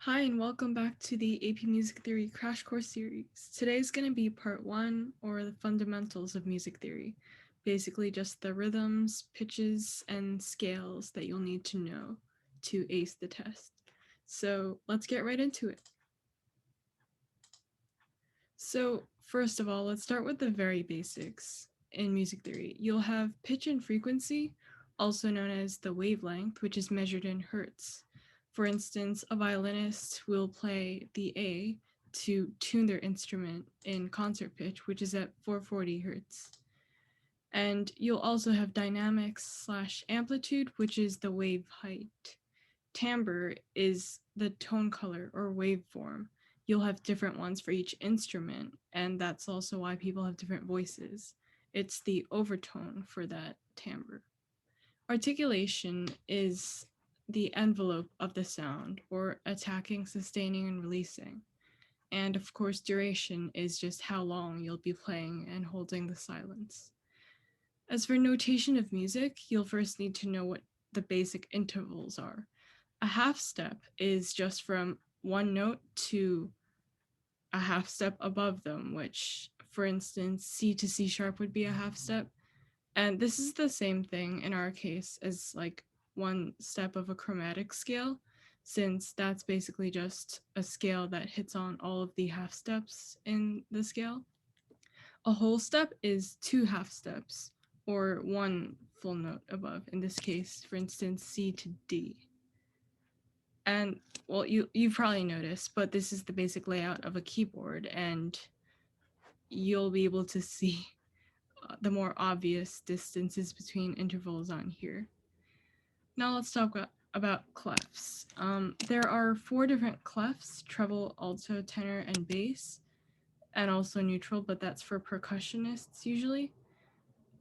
Hi, and welcome back to the AP Music Theory Crash Course series. Today's going to be part 1, or the fundamentals of music theory. Basically just the rhythms, pitches, and scales that you'll need to know to ace the test. So let's get right into it. So first of all, let's start with the very basics in music theory. You'll have pitch and frequency, also known as the wavelength, which is measured in hertz. For instance, a violinist will play the A to tune their instrument in concert pitch, which is at 440 hertz. And you'll also have dynamics slash amplitude, which is the wave height. Timbre is the tone color or waveform. You'll have different ones for each instrument, and that's also why people have different voices. It's the overtone for that timbre. Articulation is the envelope of the sound, or attacking, sustaining, and releasing. And of course, duration is just how long you'll be playing and holding the silence. As for notation of music, you'll first need to know what the basic intervals are. A half step is just from one note to a half step above them, which, for instance, C to C sharp would be a half step. And this is the same thing in our case as like one step of a chromatic scale, since that's basically just a scale that hits on all of the half steps in the scale. A whole step is two half steps, or one full note above, in this case, for instance, C to D. And well, you've probably noticed, but this is the basic layout of a keyboard, and you'll be able to see the more obvious distances between intervals on here. Now let's talk about clefs. There are 4 different clefs: treble, alto, tenor, and bass, and also neutral, but that's for percussionists usually.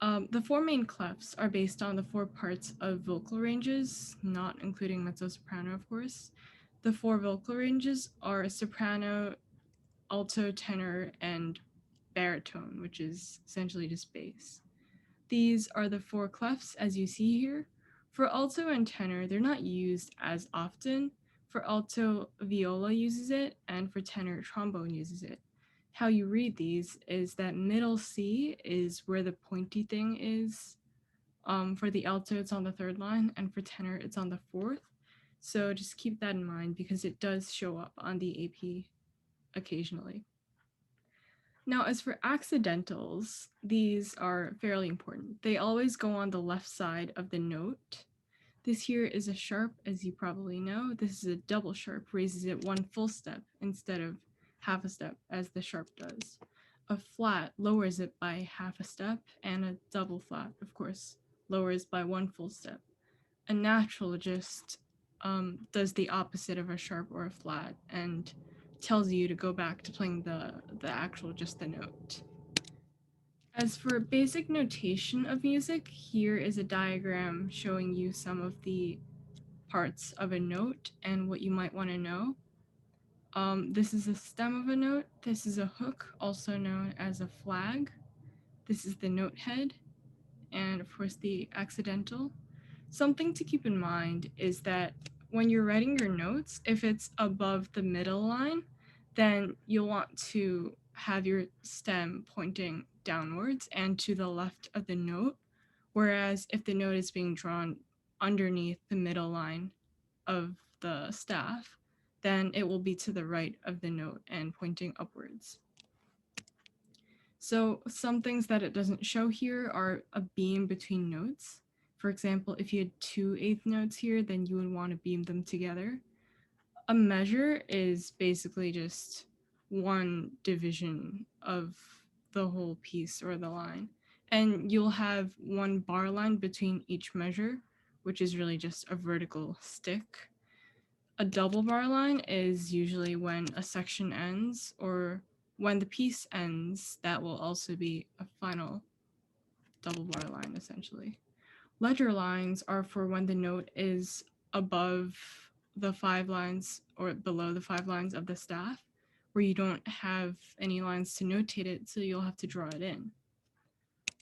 The 4 main clefs are based on the 4 parts of vocal ranges, not including mezzo-soprano, of course. The 4 vocal ranges are soprano, alto, tenor, and baritone, which is essentially just bass. These are the 4 clefs as you see here. For alto and tenor, they're not used as often. For alto, viola uses it, and for tenor, trombone uses it. How you read these is that middle C is where the pointy thing is. For the alto, it's on the 3rd line, and for tenor, it's on the 4th. So just keep that in mind because it does show up on the AP occasionally. Now, as for accidentals, these are fairly important. They always go on the left side of the note. This here is a sharp, as you probably know. This is a double sharp, raises it 1 full step instead of half a step, as the sharp does. A flat lowers it by half a step, and a double flat, of course, lowers by 1 full step. A natural just does the opposite of a sharp or a flat, and tells you to go back to playing the actual, just the note. As for basic notation of music, here is a diagram showing you some of the parts of a note and what you might want to know. This is a stem of a note. This is a hook, also known as a flag. This is the note head, and of course the accidental. Something to keep in mind is that when you're writing your notes, if it's above the middle line, then you'll want to have your stem pointing downwards and to the left of the note, whereas if the note is being drawn underneath the middle line of the staff, then it will be to the right of the note and pointing upwards. So some things that it doesn't show here are a beam between notes. For example, if you had 2 eighth notes here, then you would want to beam them together. A measure is basically just one division of the whole piece or the line. And you'll have 1 bar line between each measure, which is really just a vertical stick. A double bar line is usually when a section ends, or when the piece ends, that will also be a final double bar line, essentially. Ledger lines are for when the note is above the 5 lines or below the 5 lines of the staff, where you don't have any lines to notate it, so you'll have to draw it in.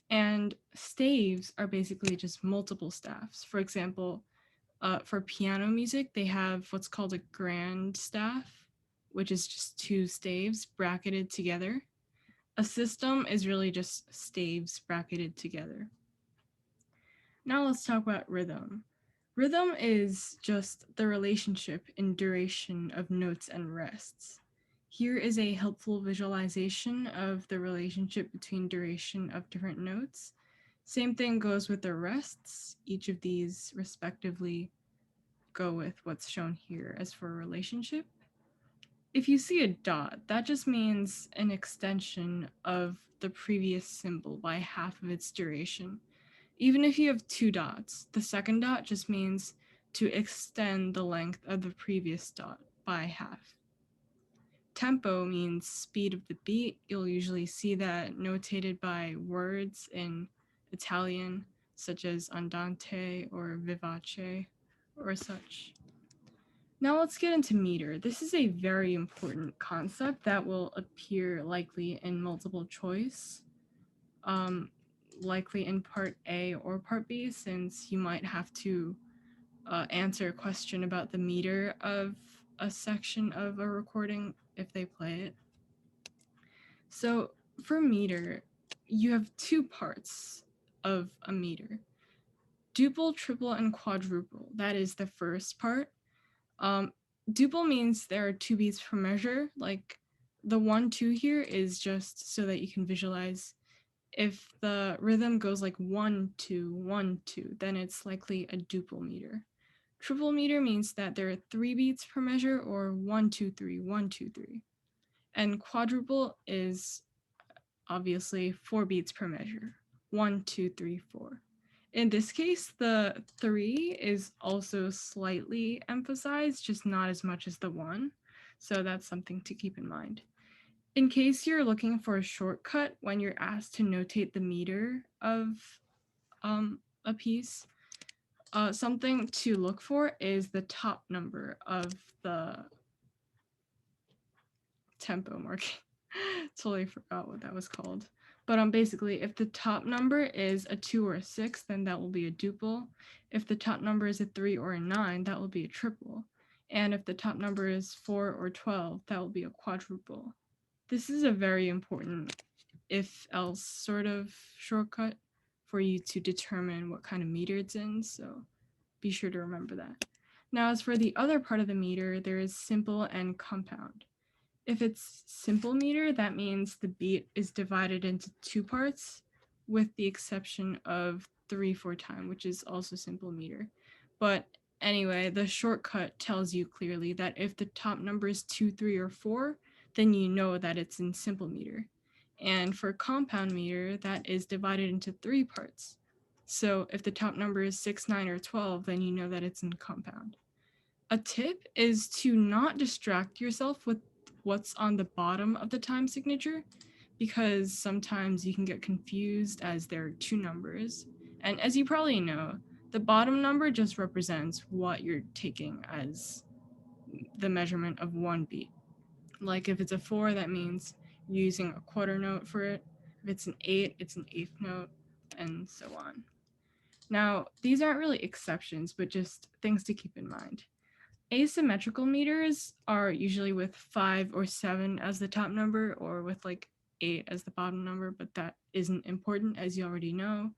And staves are basically just multiple staffs. For example, For piano music, they have what's called a grand staff, which is just two staves bracketed together. A system is really just staves bracketed together. Now let's talk about rhythm. Rhythm is just the relationship in duration of notes and rests. Here is a helpful visualization of the relationship between duration of different notes. Same thing goes with the rests. Each of these respectively go with what's shown here as for a relationship. If you see a dot, that just means an extension of the previous symbol by half of its duration. Even if you have two dots, the second dot just means to extend the length of the previous dot by half. Tempo means speed of the beat. You'll usually see that notated by words in Italian, such as andante or vivace or such. Now let's get into meter. This is a very important concept that will appear likely in multiple choice, likely in part A or part B, since you might have to answer a question about the meter of a section of a recording if they play it. So for meter, you have two parts of a meter: duple, triple, and quadruple. That is the first part. Duple means there are two beats per measure. Like the 1-2 here is just so that you can visualize. If the rhythm goes like 1-2, 1-2, then it's likely a duple meter. Triple meter means that there are 3 beats per measure, or 1-2-3, 1-2-3. And quadruple is obviously 4 beats per measure, 1-2-3-4. In this case, the 3 is also slightly emphasized, just not as much as the 1. So that's something to keep in mind. In case you're looking for a shortcut when you're asked to notate the meter of a piece, something to look for is the top number of the tempo marking. Totally forgot what that was called. But basically, if the top number is a 2 or a 6, then that will be a duple. If the top number is a 3 or a 9, that will be a triple. And if the top number is 4 or 12, that will be a quadruple. This is a very important if-else sort of shortcut for you to determine what kind of meter it's in, so be sure to remember that. Now, as for the other part of the meter, there is simple and compound. If it's simple meter, that means the beat is divided into two parts, with the exception of 3/4 time, which is also simple meter. But anyway, the shortcut tells you clearly that if the top number is 2, 3, or 4, then you know that it's in simple meter. And for compound meter, that is divided into 3 parts. So if the top number is 6, 9, or 12, then you know that it's in compound. A tip is to not distract yourself with what's on the bottom of the time signature, because sometimes you can get confused as there are two numbers. And as you probably know, the bottom number just represents what you're taking as the measurement of one beat. Like if it's a 4, that means you're using a quarter note for it. If it's an 8, it's an eighth note, and so on. Now, these aren't really exceptions, but just things to keep in mind. Asymmetrical meters are usually with 5 or 7 as the top number, or with like 8 as the bottom number, but that isn't important, as you already know.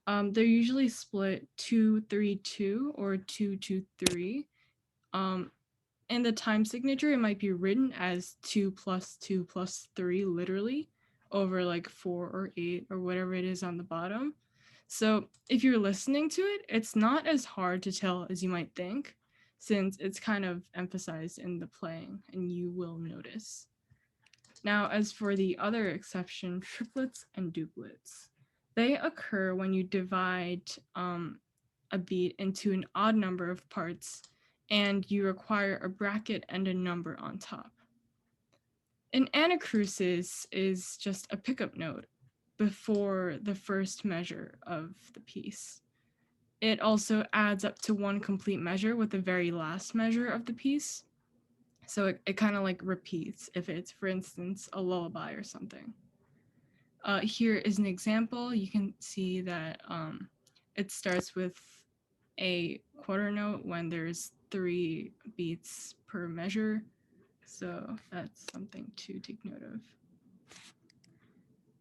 They're usually split 2-3-2 or 2-2-3. In the time signature, it might be written as 2 + 2 + 3, literally, over like 4 or 8 or whatever it is on the bottom. So if you're listening to it, it's not as hard to tell as you might think, since it's kind of emphasized in the playing, and you will notice. Now, as for the other exception, triplets and duplets, they occur when you divide a beat into an odd number of parts, and you require a bracket and a number on top. An anacrusis is just a pickup note before the first measure of the piece. It also adds up to one complete measure with the very last measure of the piece. So it kind of like repeats if it's, for instance, a lullaby or something. Here is an example. You can see that it starts with a quarter note when there's 3 beats per measure. So that's something to take note of.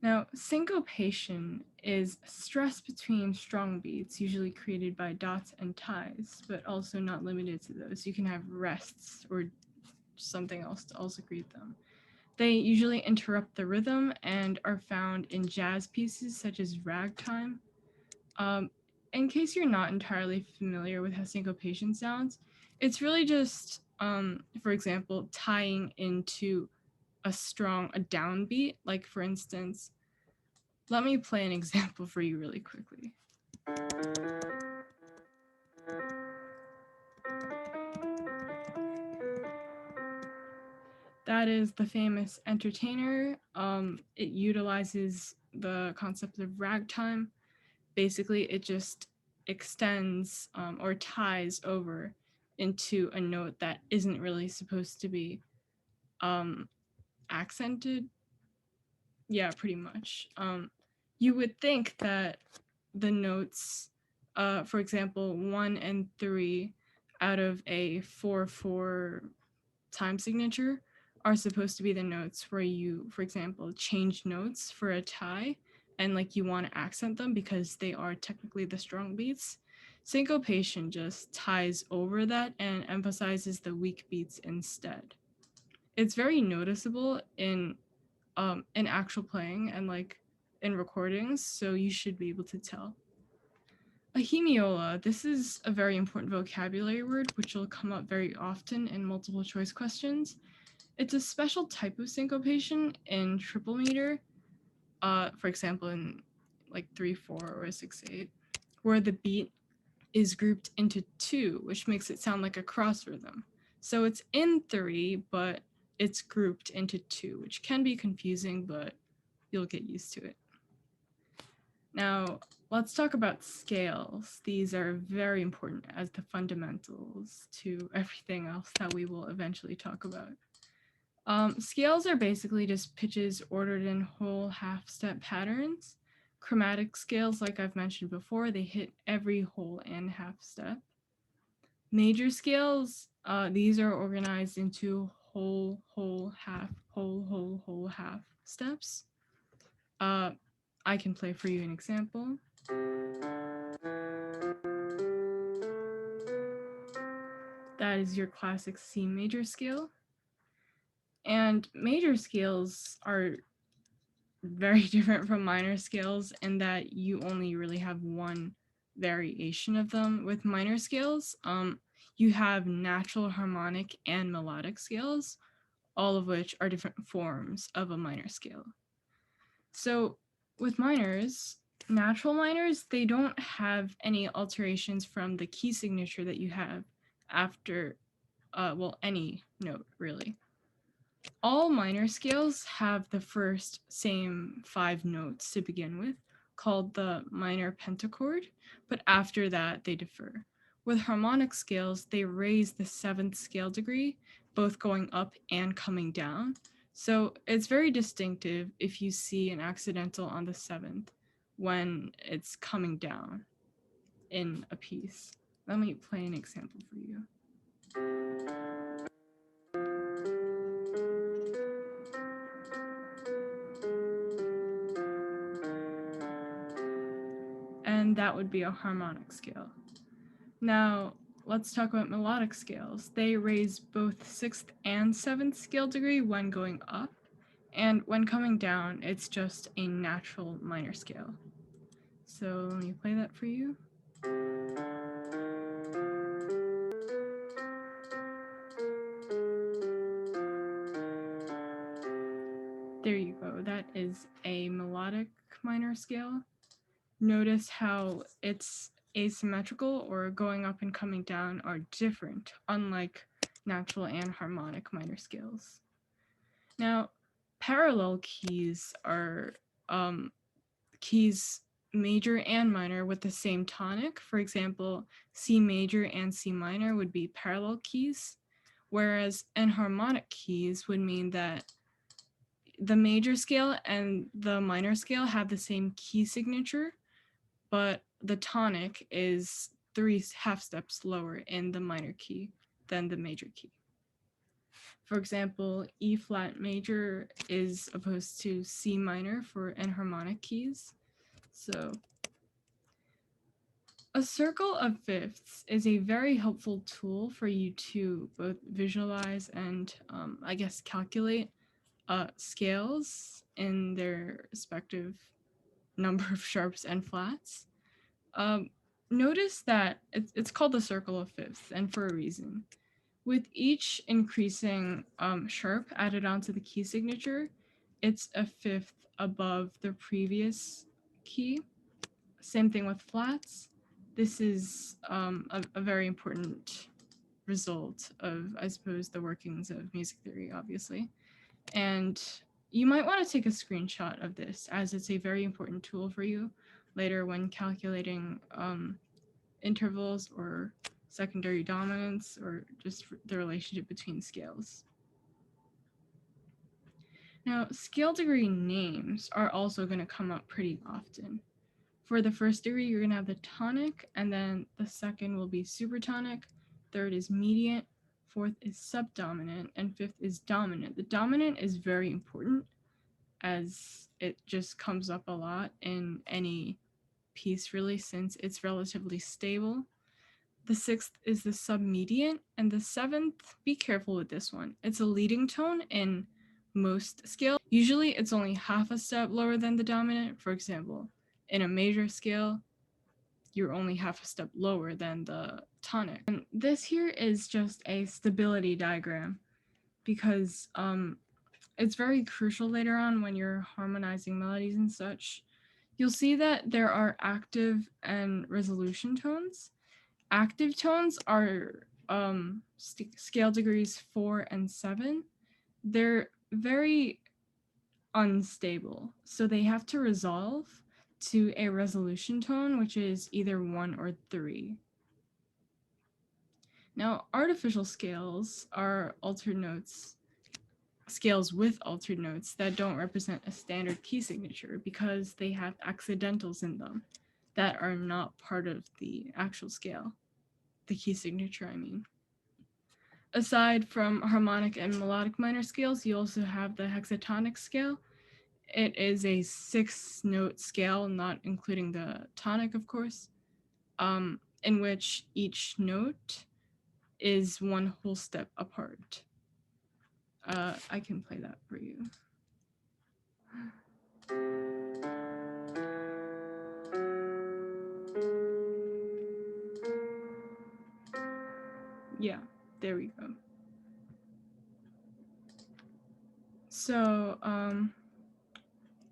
Now, syncopation is stress between strong beats, usually created by dots and ties, but also not limited to those. You can have rests or something else to also create them. They usually interrupt the rhythm and are found in jazz pieces such as ragtime. In case you're not entirely familiar with how syncopation sounds, it's really just, for example, tying into a downbeat. Like, for instance, let me play an example for you really quickly. That is the famous Entertainer. It utilizes the concept of ragtime. Basically, it just extends or ties over into a note that isn't really supposed to be accented. Yeah, pretty much. You would think that the notes, for example, 1 and 3 out of a 4/4 time signature are supposed to be the notes where you, for example, change notes for a tie and like you want to accent them because they are technically the strong beats. Syncopation just ties over that and emphasizes the weak beats instead. It's very noticeable in actual playing and like in recordings, so you should be able to tell. A hemiola, this is a very important vocabulary word which will come up very often in multiple choice questions. It's a special type of syncopation in triple meter, for example in like 3/4 or 6/8, where the beat is grouped into 2, which makes it sound like a cross rhythm. So it's in 3, but it's grouped into 2, which can be confusing, but you'll get used to it. Now, let's talk about scales. These are very important as the fundamentals to everything else that we will eventually talk about. Scales are basically just pitches ordered in whole half-step patterns. Chromatic scales, like I've mentioned before, they hit every whole and half step. Major scales, these are organized into whole, half, whole, half steps. I can play for you an example. That is your classic C major scale. And major scales are very different from minor scales in that you only really have one variation of them. With minor scales, you have natural, harmonic, and melodic scales, all of which are different forms of a minor scale. So with minors, natural minors, they don't have any alterations from the key signature that you have after, any note, really. All minor scales have the first same 5 notes to begin with, called the minor pentachord, but after that they differ. With harmonic scales, they raise the 7th scale degree, both going up and coming down. So it's very distinctive if you see an accidental on the 7th when it's coming down in a piece. Let me play an example for you. And that would be a harmonic scale. Now, let's talk about melodic scales. They raise both 6th and 7th scale degree when going up, and when coming down, it's just a natural minor scale. So let me play that for you. There you go. That is a melodic minor scale. Notice how it's asymmetrical, or going up and coming down are different, unlike natural and harmonic minor scales. Now, parallel keys are keys major and minor with the same tonic. For example, C major and C minor would be parallel keys, whereas enharmonic keys would mean that the major scale and the minor scale have the same key signature, but the tonic is 3 half steps lower in the minor key than the major key. For example, E flat major is opposed to C minor for enharmonic keys. So a circle of fifths is a very helpful tool for you to both visualize and I guess calculate scales in their respective number of sharps and flats. Notice that it's called the circle of fifths, and for a reason. With each increasing sharp added onto the key signature, it's a fifth above the previous key. Same thing with flats. This is a very important result of, I suppose, the workings of music theory, obviously. And you might want to take a screenshot of this, as it's a very important tool for you later when calculating intervals or secondary dominance, or just the relationship between scales. Now, scale degree names are also going to come up pretty often. For the first degree, you're going to have the tonic, and then the second will be supertonic, third is mediant, fourth is subdominant, and fifth is dominant. The dominant is very important, as it just comes up a lot in any piece, really, since it's relatively stable. The sixth is the submediant, and the seventh, be careful with this one. It's a leading tone in most scales. Usually it's only half a step lower than the dominant. For example, in a major scale, you're only half a step lower than the tonic. And this here is just a stability diagram, because it's very crucial later on when you're harmonizing melodies and such. You'll see that there are active and resolution tones. Active tones are scale degrees 4 and 7. They're very unstable, so they have to resolve to a resolution tone, which is either 1 or 3. Now, artificial scales are altered notes, scales with altered notes that don't represent a standard key signature because they have accidentals in them that are not part of the actual scale. The key signature, I mean. Aside from harmonic and melodic minor scales, you also have the hexatonic scale. It is a 6-note scale, not including the tonic, of course, in which each note is one whole step apart. I can play that for you. Yeah, there we go. So,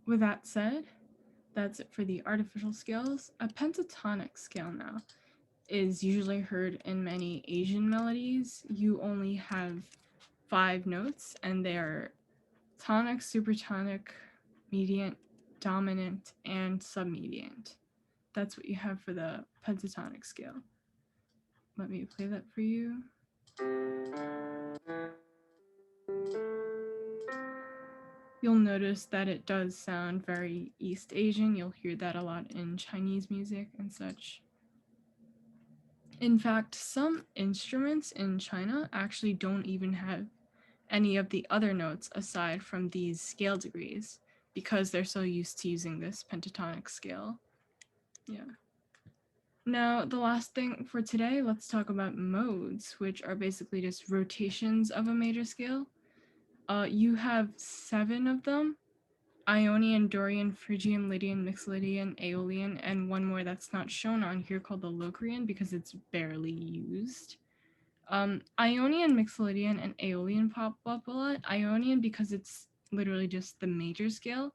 with that said, that's it for the artificial scales. A pentatonic scale now is usually heard in many Asian melodies. You only have 5 notes, and they are tonic, supertonic, mediant, dominant, and submediant. That's what you have for the pentatonic scale. Let me play that for you. You'll notice that it does sound very East Asian. You'll hear that a lot in Chinese music and such. In fact, some instruments in China actually don't even have any of the other notes aside from these scale degrees, because they're so used to using this pentatonic scale. Yeah. Now, the last thing for today, let's talk about modes, which are basically just rotations of a major scale. You have 7 of them: Ionian, Dorian, Phrygian, Lydian, Mixolydian, Aeolian, and one more that's not shown on here called the Locrian because it's barely used. Ionian, Mixolydian, and Aeolian pop up a lot. Ionian because it's literally just the major scale.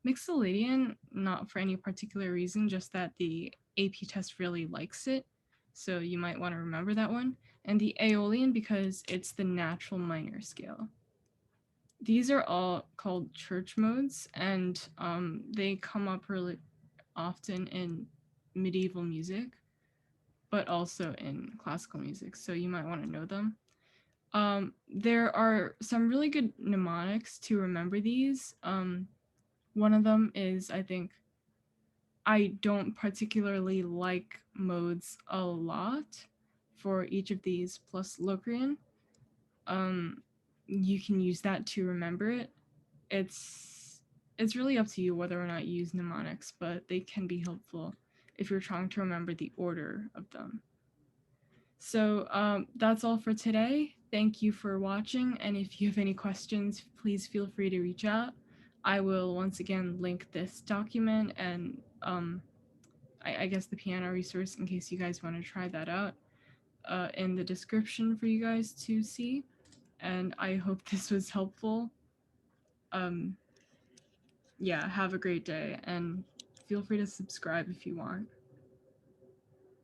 Mixolydian, not for any particular reason, just that the AP test really likes it, so you might want to remember that one. And the Aeolian because it's the natural minor scale. These are all called church modes, and they come up really often in medieval music, but also in classical music, so you might want to know them. There are some really good mnemonics to remember these. One of them is, I think, I don't particularly like modes a lot for each of these plus Locrian. Um, you can use that to remember it. It's really up to you whether or not you use mnemonics, but they can be helpful if you're trying to remember the order of them. So that's all for today. Thank you for watching, and if you have any questions, please feel free to reach out. I will once again link this document and I guess the piano resource in case you guys want to try that out in the description for you guys to see. And I hope this was helpful. Yeah, have a great day, and feel free to subscribe if you want.